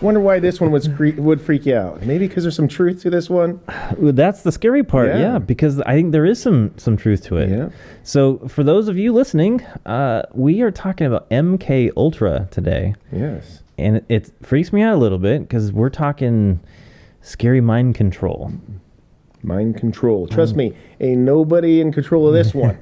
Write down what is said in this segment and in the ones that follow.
Wonder why this one would freak you out. Maybe because there's some truth to this one. That's the scary part, yeah, because I think there is some truth to it. Yeah. So for those of you listening, we are talking about MKUltra today. Yes. And it freaks me out a little bit because we're talking scary mind control. Mind control. Trust me, ain't nobody in control of this one.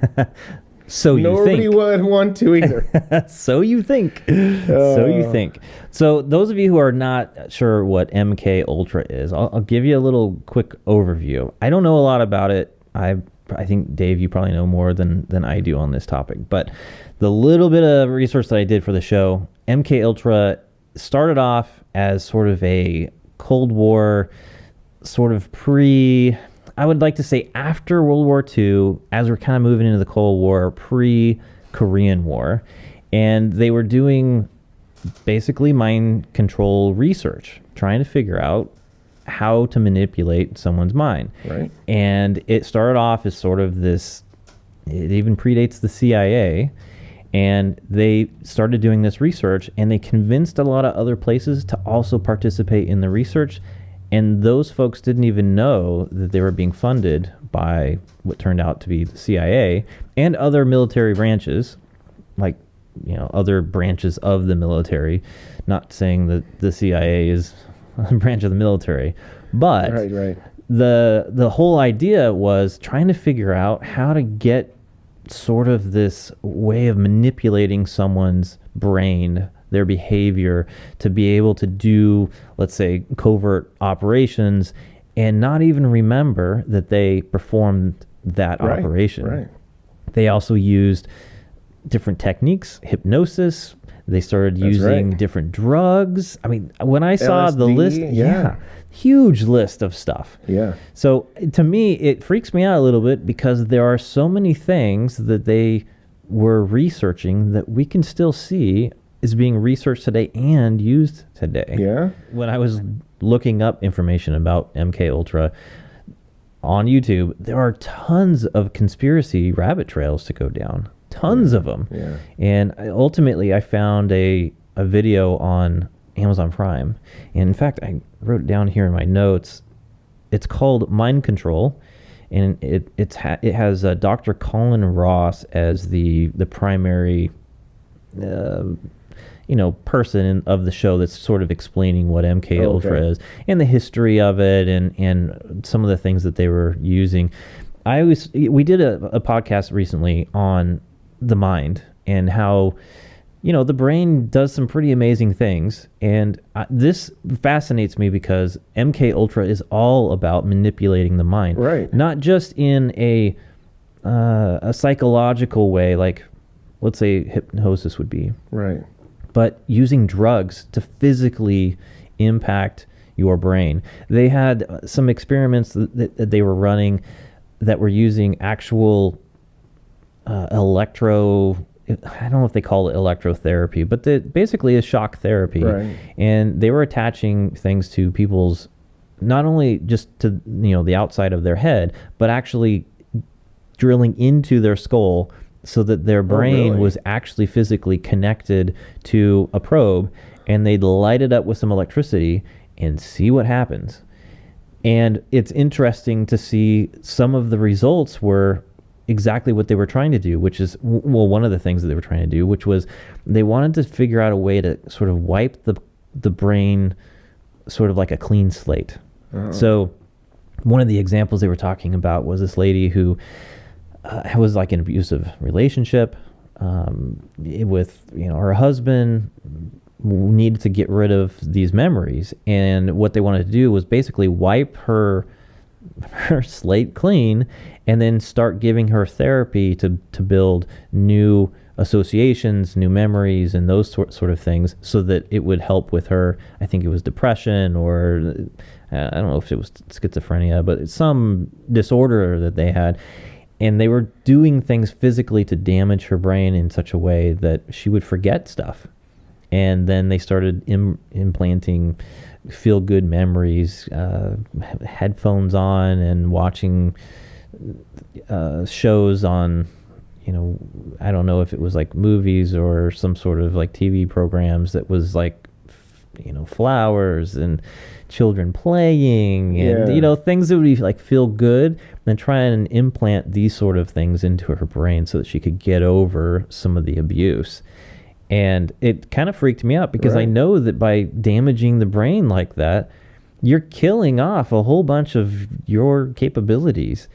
So you Nobody think. would want to either. So you think. So you think. So those of you who are not sure what MKUltra is, I'll give you a little quick overview. I don't know a lot about it. I think, Dave, you probably know more than I do on this topic. But the little bit of research that I did for the show, MKUltra started off as sort of a Cold War, sort of I would like to say after World War II, as we're kind of moving into the Cold War, pre-Korean War. And they were doing basically mind control research, trying to figure out how to manipulate someone's mind. Right. And it started off as sort of this, it even predates the CIA. And they started doing this research, and they convinced a lot of other places to also participate in the research. And those folks didn't even know that they were being funded by what turned out to be the CIA and other military branches, like, other branches of the military. Not saying that the CIA is a branch of the military, but right. The whole idea was trying to figure out how to get sort of this way of manipulating someone's brain, their behavior, to be able to do, let's say, covert operations and not even remember that they performed that operation. Right. They also used different techniques, hypnosis. They started using different drugs. I mean, when I saw the list, huge list of stuff. Yeah. So to me, it freaks me out a little bit because there are so many things that they were researching that we can still see is being researched today and used today. Yeah. When I was looking up information about MKUltra on YouTube, there are tons of conspiracy rabbit trails to go down. Tons of them. Yeah. And ultimately, I found a video on Amazon Prime. And in fact, I wrote it down here in my notes. It's called Mind Control. And it has Dr. Colin Ross as the primary person of the show that's sort of explaining what MKUltra is and the history of it and some of the things that they were using. We did a podcast recently on the mind and how the brain does some pretty amazing things, and this fascinates me because MKUltra is all about manipulating the mind, right? Not just in a psychological way, like let's say hypnosis would be, right, but using drugs to physically impact your brain. They had some experiments that they were running that were using actual I don't know if they call it electrotherapy, but basically is shock therapy. Right. And they were attaching things to people's, not only just to the outside of their head, but actually drilling into their skull so that their brain was actually physically connected to a probe, and they'd light it up with some electricity and see what happens. And it's interesting to see some of the results were exactly what they were trying to do, which is, one of the things that they were trying to do, which was they wanted to figure out a way to sort of wipe the brain sort of like a clean slate. Oh. So one of the examples they were talking about was this lady who was like an abusive relationship with her husband, needed to get rid of these memories, and what they wanted to do was basically wipe her slate clean and then start giving her therapy to build new associations, new memories, and those sort of things, so that it would help with her, I think it was depression, or I don't know if it was schizophrenia, but it's some disorder that they had. And they were doing things physically to damage her brain in such a way that she would forget stuff. And then they started implanting feel-good memories, headphones on, and watching shows on, I don't know if it was like movies or some sort of like TV programs that was like flowers and children playing and Yeah. things that would be like feel good, and try and implant these sort of things into her brain so that she could get over some of the abuse. And it kind of freaked me out because I Right. know that by damaging the brain like that, you're killing off a whole bunch of your capabilities.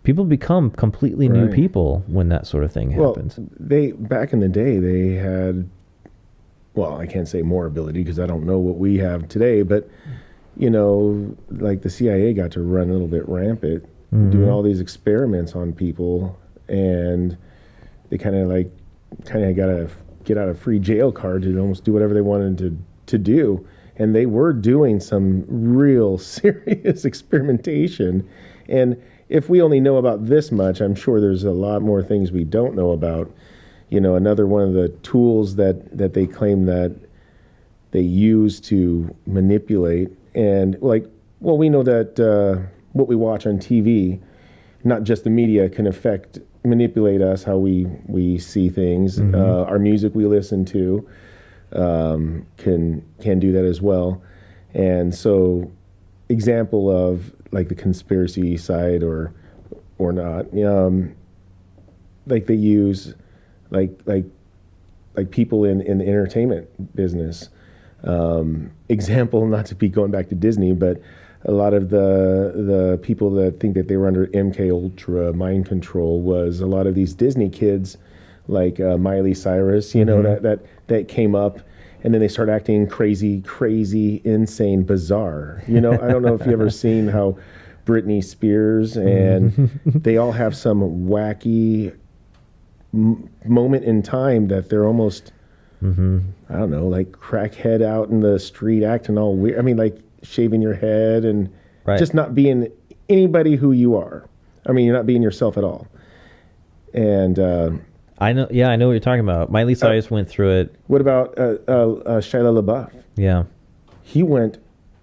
People become completely new Right. people when that sort of thing happens. Well, they back in the day they had, well, I can't say more ability because I don't know what we have today, but like the CIA got to run a little bit rampant, doing all these experiments on people, and they kind of got a get out of free jail card to almost do whatever they wanted to do, and they were doing some real serious experimentation. And if we only know about this much, I'm sure there's a lot more things we don't know about. Another one of the tools that they claim that they use to manipulate, and we know that what we watch on TV, not just the media, can manipulate us, how we see things. Our music we listen to can do that as well. And so, example of like the conspiracy side or not, like they use like people in the entertainment business. Example, not to be going back to Disney, but a lot of the people that think that they were under MKUltra mind control was a lot of these Disney kids, like Miley Cyrus, that came up, and then they start acting crazy, insane, bizarre. I don't know if you've ever seen how Britney Spears and they all have some wacky moment in time that they're almost, I don't know, like crackhead out in the street acting all weird. I mean, like shaving your head and just not being anybody who you are. I mean, you're not being yourself at all. And I know what you're talking about. Miley Cyrus went through it. what about Shia LaBeouf? Yeah. He went,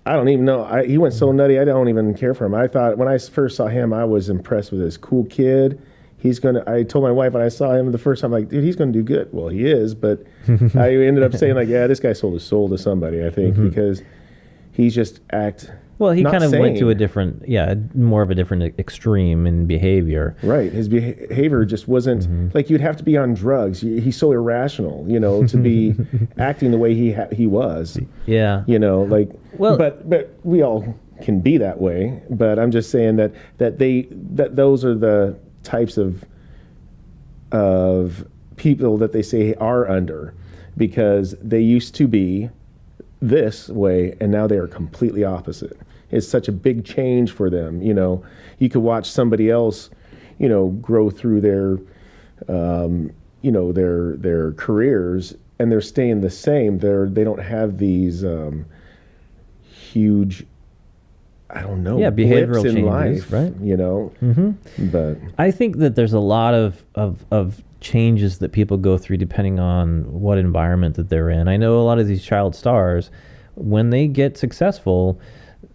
I don't even know. He went so nutty, I don't even care for him. I thought when I first saw him, I was impressed with this cool kid. I told my wife when I saw him the first time, like, dude, he's going to do good. Well, he is, but I ended up saying, like, yeah, this guy sold his soul to somebody, I think, because he's just Well, he not kind of went to sane. a different, more of a different extreme in behavior. Right. His behavior just wasn't, like, you'd have to be on drugs. He's so irrational, to be acting the way he was. Yeah. But we all can be that way. But I'm just saying that those are the types of people that they say are under, because they used to be this way and now they are completely opposite. It's such a big change for them. You could watch somebody else, grow through their careers, and they're staying the same. They don't have these huge, I don't know, behavioral blips in changes, life, right? But I think that there's a lot of changes that people go through depending on what environment that they're in. I know a lot of these child stars, when they get successsul,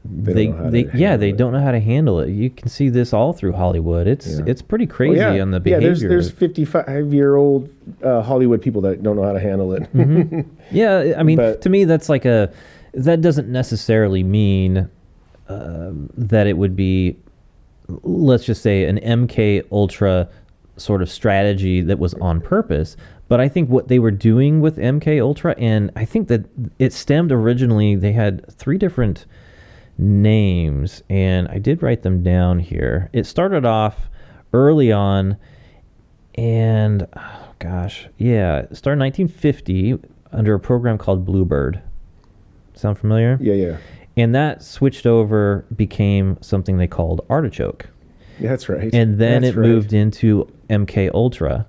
they don't know how to handle it. You can see this all through Hollywood. It's pretty crazy on the behavior. Yeah, there's 55-year-old Hollywood people that don't know how to handle it. Yeah, I mean, But- to me, that's like that doesn't necessarily mean that it would be, let's just say, an MKUltra sort of strategy that was on purpose. But I think what they were doing with MKUltra, and I think that it stemmed originally, they had 3 different names, and I did write them down here. It started off early on, and it started in 1950 under a program called Bluebird. Sound familiar? Yeah. And that switched over, became something they called Artichoke. Yeah, that's right. And then That's it moved into MKUltra.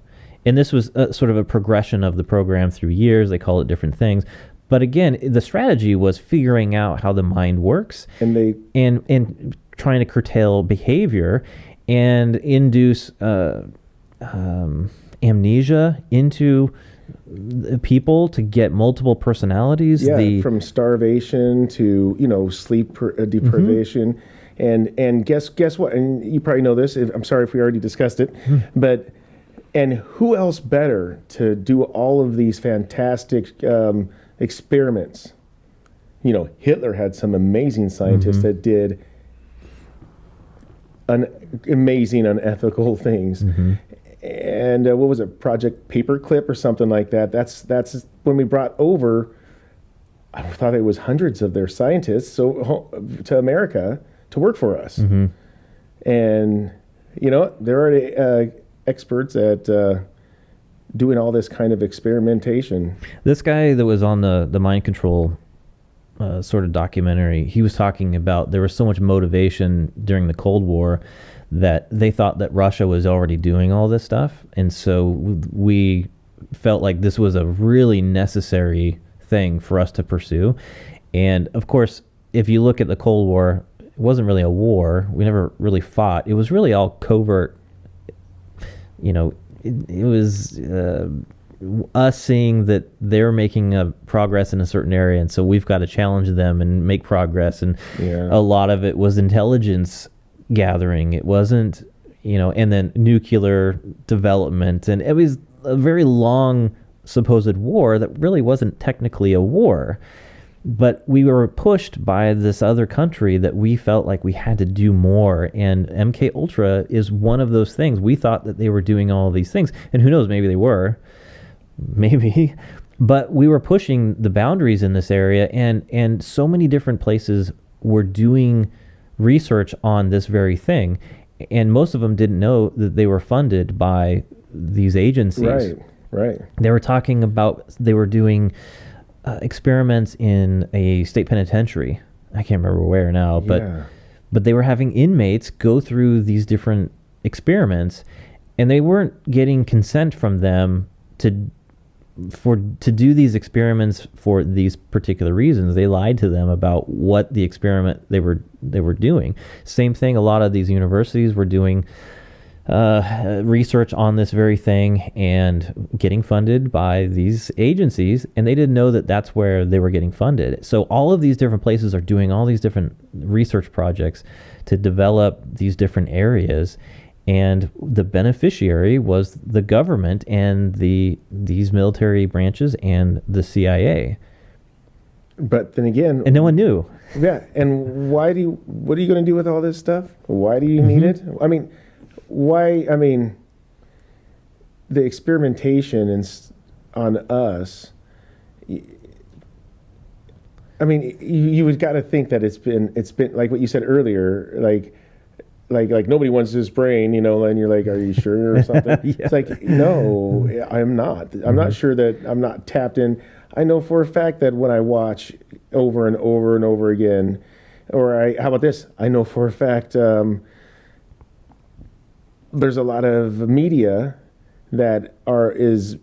And this was sort of a progression of the program through years. They call it different things. But again, the strategy was figuring out how the mind works and trying to curtail behavior and induce amnesia into people to get multiple personalities. Yeah, from starvation to sleep deprivation, and guess what? And you probably know this. I'm sorry if we already discussed it, but who else better to do all of these fantastic experiments Hitler had some amazing scientists that did amazing unethical things. And what was it, Project Paperclip or something like that? That's when we brought over, I thought it was hundreds of their scientists to America to work for us. And they're already experts at doing all this kind of experimentation. This guy that was on the mind control sort of documentary, he was talking about there was so much motivation during the Cold War that they thought that Russia was already doing all this stuff. And so we felt like this was a really necessary thing for us to pursue. And of course, if you look at the Cold War, it wasn't really a war. We never really fought. It was really all covert. It was us seeing that they're making a progress in a certain area, and so we've got to challenge them and make progress. And a lot of it was intelligence gathering. It wasn't, and then nuclear development. And it was a very long supposed war that really wasn't technically a war. But we were pushed by this other country that we felt like we had to do more. And MKUltra is one of those things. We thought that they were doing all of these things. And who knows, maybe they were. Maybe. But we were pushing the boundaries in this area. And so many different places were doing research on this very thing. And most of them didn't know that they were funded by these agencies. Right. They were talking about, they were doing experiments in a state penitentiary. I can't remember where now, but they were having inmates go through these different experiments, and they weren't getting consent from them to do these experiments for these particular reasons. They lied to them about what the experiment they were doing. Same thing, a lot of these universities were doing research on this very thing and getting funded by these agencies, and they didn't know that that's where they were getting funded. So all of these different places are doing all these different research projects to develop these different areas, and the beneficiary was the government and these military branches and the CIA. But then again, and no one knew. Yeah, and what are you going to do with all this stuff? Why do you need it? I mean, why? I mean, the experimentation on us. I mean, you would got to think that it's been like what you said earlier, like nobody wants this brain, and you're like, are you sure or something? Yeah. It's like, no, I'm not. I'm not sure that I'm not tapped in. I know for a fact that when I watch over and over and over again, how about this? I know for a fact. There's a lot of media that is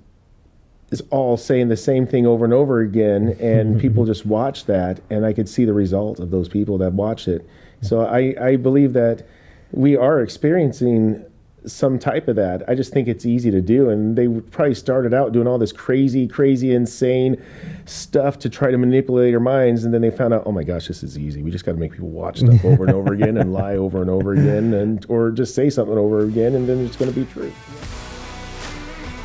all saying the same thing over and over again, and people just watch that, and I could see the result of those people that watch it. So I believe that we are experiencing some type of that. I just think it's easy to do, and they probably started out doing all this crazy, insane stuff to try to manipulate our minds, and then they found out, oh my gosh, this is easy. We just got to make people watch stuff over and over again and lie over and over again, or just say something over again, and then it's going to be true.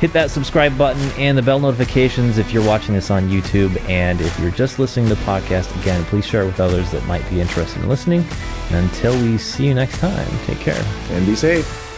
Hit that subscribe button and the bell notifications if you're watching this on YouTube, and if you're just listening to the podcast, again, please share it with others that might be interested in listening. And until we see you next time, take care. And be safe.